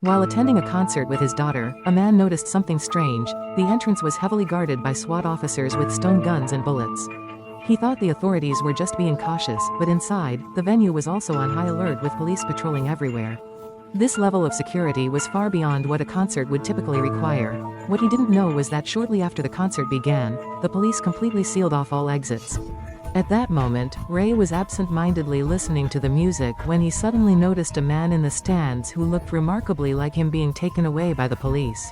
While attending a concert with his daughter, a man noticed something strange. The entrance was heavily guarded by SWAT officers with stone guns and bullets. He thought the authorities were just being cautious, but inside, the venue was also on high alert with police patrolling everywhere. This level of security was far beyond what a concert would typically require. What he didn't know was that shortly after the concert began, the police completely sealed off all exits. At that moment, Ray was absent-mindedly listening to the music when he suddenly noticed a man in the stands who looked remarkably like him being taken away by the police.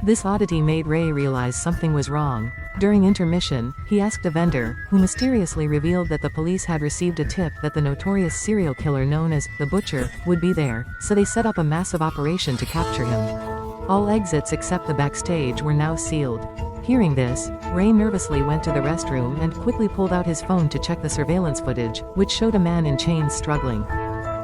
This oddity made Ray realize something was wrong. During intermission, he asked a vendor, who mysteriously revealed that the police had received a tip that the notorious serial killer known as the Butcher would be there, so they set up a massive operation to capture him. All exits except the backstage were now sealed. Hearing this, Ray nervously went to the restroom and quickly pulled out his phone to check the surveillance footage, which showed a man in chains struggling.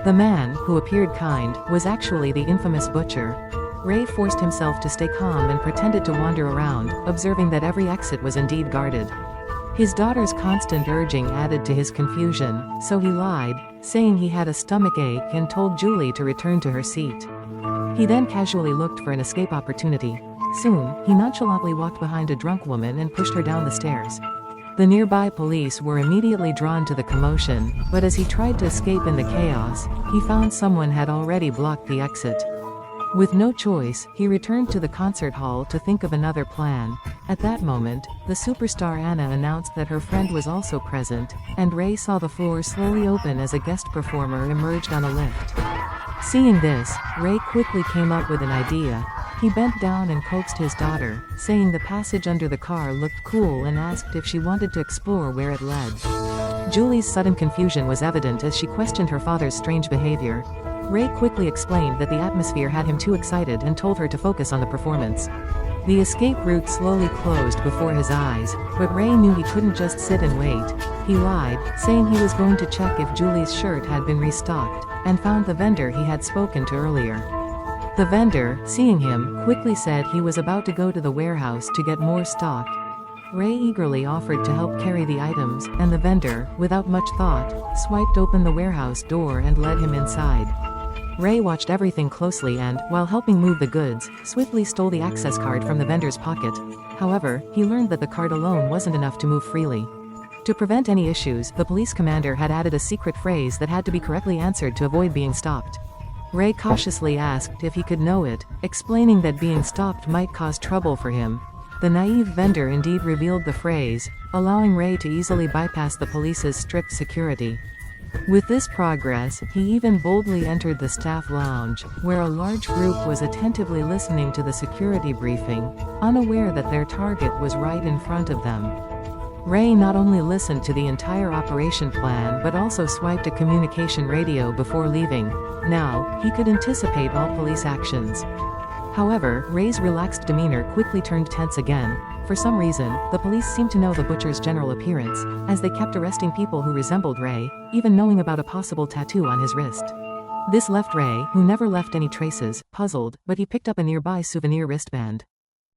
The man, who appeared kind, was actually the infamous Butcher. Ray forced himself to stay calm and pretended to wander around, observing that every exit was indeed guarded. His daughter's constant urging added to his confusion, so he lied, saying he had a stomachache and told Julie to return to her seat. He then casually looked for an escape opportunity. Soon, he nonchalantly walked behind a drunk woman and pushed her down the stairs. The nearby police were immediately drawn to the commotion, but as he tried to escape in the chaos, he found someone had already blocked the exit. With no choice, he returned to the concert hall to think of another plan. At that moment, the superstar Anna announced that her friend was also present, and Ray saw the floor slowly open as a guest performer emerged on a lift. Seeing this, Ray quickly came up with an idea. He bent down and coaxed his daughter, saying the passage under the car looked cool and asked if she wanted to explore where it led. Julie's sudden confusion was evident as she questioned her father's strange behavior. Ray quickly explained that the atmosphere had him too excited and told her to focus on the performance. The escape route slowly closed before his eyes, but Ray knew he couldn't just sit and wait. He lied, saying he was going to check if Julie's shirt had been restocked, and found the vendor he had spoken to earlier. The vendor, seeing him, quickly said he was about to go to the warehouse to get more stock. Ray eagerly offered to help carry the items, and the vendor, without much thought, swiped open the warehouse door and led him inside. Ray watched everything closely and, while helping move the goods, swiftly stole the access card from the vendor's pocket. However, he learned that the card alone wasn't enough to move freely. To prevent any issues, the police commander had added a secret phrase that had to be correctly answered to avoid being stopped. Ray cautiously asked if he could know it, explaining that being stopped might cause trouble for him. The naive vendor indeed revealed the phrase, allowing Ray to easily bypass the police's strict security. With this progress, he even boldly entered the staff lounge, where a large group was attentively listening to the security briefing, unaware that their target was right in front of them. Ray not only listened to the entire operation plan but also swiped a communication radio before leaving. Now, he could anticipate all police actions. However, Ray's relaxed demeanor quickly turned tense again. For some reason, the police seemed to know the Butcher's general appearance, as they kept arresting people who resembled Ray, even knowing about a possible tattoo on his wrist. This left Ray, who never left any traces, puzzled, but he picked up a nearby souvenir wristband.